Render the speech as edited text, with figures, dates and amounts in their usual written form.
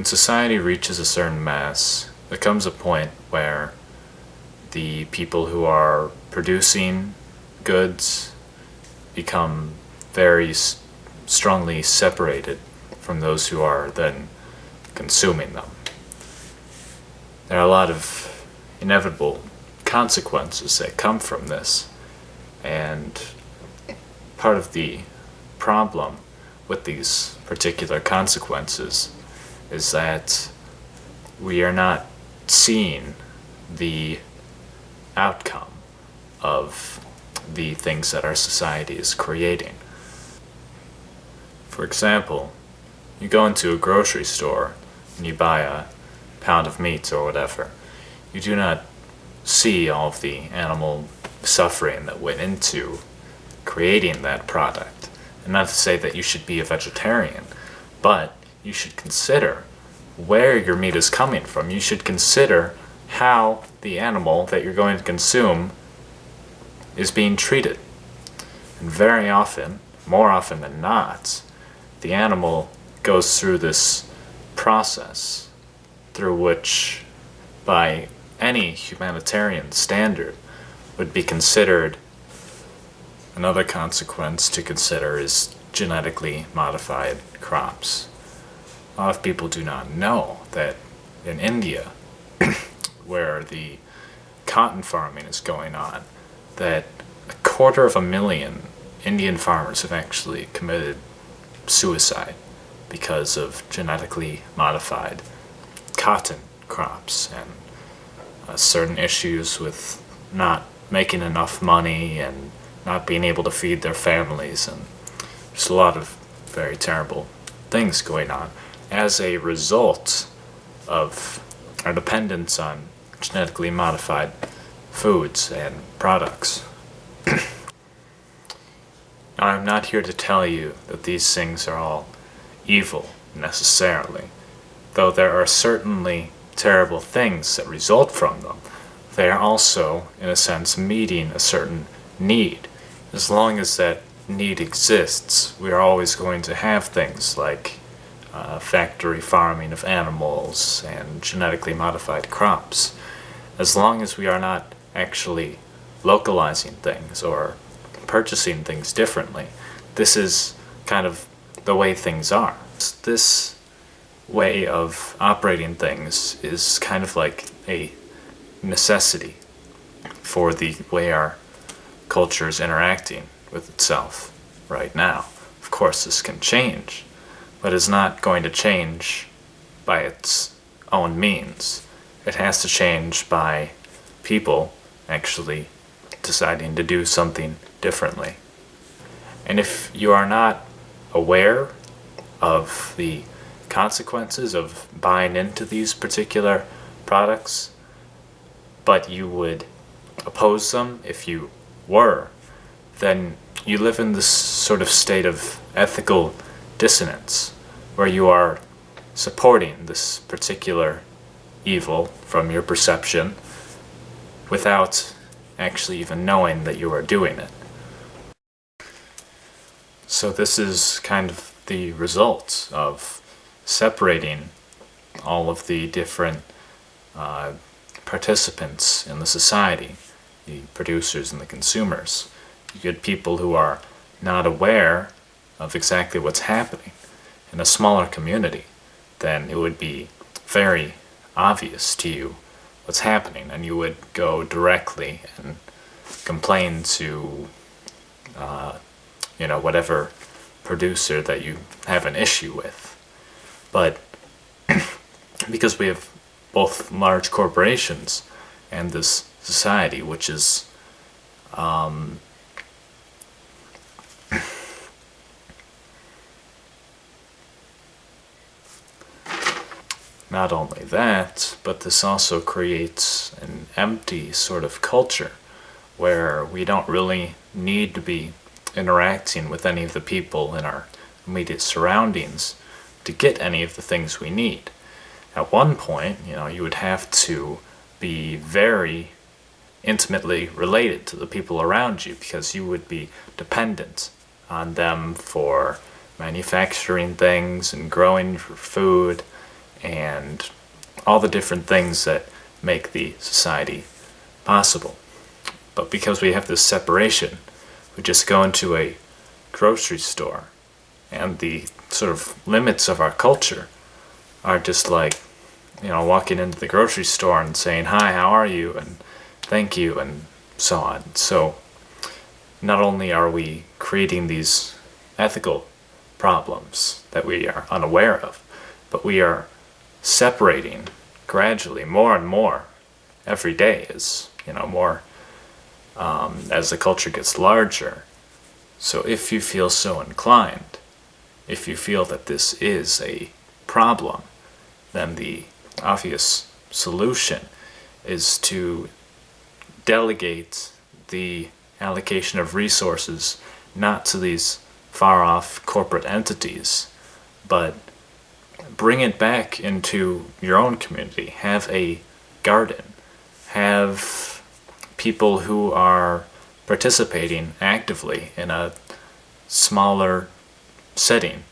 When society reaches a certain mass, there comes a point where the people who are producing goods become very strongly separated from those who are then consuming them. There are a lot of inevitable consequences that come from this, and part of the problem with these particular consequences is that we are not seeing the outcome of the things that our society is creating. For example, you go into a grocery store and you buy a pound of meat or whatever. You do not see all of the animal suffering that went into creating that product. And not to say that you should be a vegetarian, but you should consider where your meat is coming from. You should consider how the animal that you're going to consume is being treated. And very often, more often than not, the animal goes through this process through which, by any humanitarian standard, would be considered. Another consequence to consider is genetically modified crops. A lot of people do not know that in India, where the cotton farming is going on, that 250,000 Indian farmers have actually committed suicide because of genetically modified cotton crops and certain issues with not making enough money and not being able to feed their families, and there's a lot of very terrible things going on as a result of our dependence on genetically modified foods and products. Now, I'm not here to tell you that these things are all evil necessarily, though there are certainly terrible things that result from them. They are also, in a sense, meeting a certain need. As long as that need exists, we are always going to have things like factory farming of animals and genetically modified crops. As long as we are not actually localizing things or purchasing things differently, this is kind of the way things are. This way of operating things is kind of like a necessity for the way our culture is interacting with itself right now. Of course, this can change, but it's not going to change by its own means. It has to change by people actually deciding to do something differently. And if you are not aware of the consequences of buying into these particular products, but you would oppose them if you were, then you live in this sort of state of ethical dissonance where you are supporting this particular evil from your perception without actually even knowing that you are doing it. So this is kind of the result of separating all of the different participants in the society, the producers and the consumers. You get people who are not aware of exactly what's happening. In a smaller community, then it would be very obvious to you what's happening, and you would go directly and complain to whatever producer that you have an issue with. But because we have both large corporations and this society, which is not only that, but this also creates an empty sort of culture where we don't really need to be interacting with any of the people in our immediate surroundings to get any of the things we need. At one point, you would have to be very intimately related to the people around you because you would be dependent on them for manufacturing things and growing your food and all the different things that make the society possible. But because we have this separation, we just go into a grocery store, and the sort of limits of our culture are just like, walking into the grocery store and saying, "Hi, how are you?" and "Thank you," and so on. So not only are we creating these ethical problems that we are unaware of, but we are separating gradually more and more every day as more as the culture gets larger. So if you feel so inclined, if you feel that this is a problem, then the obvious solution is to delegate the allocation of resources not to these far-off corporate entities, but bring it back into your own community. Have a garden. Have people who are participating actively in a smaller setting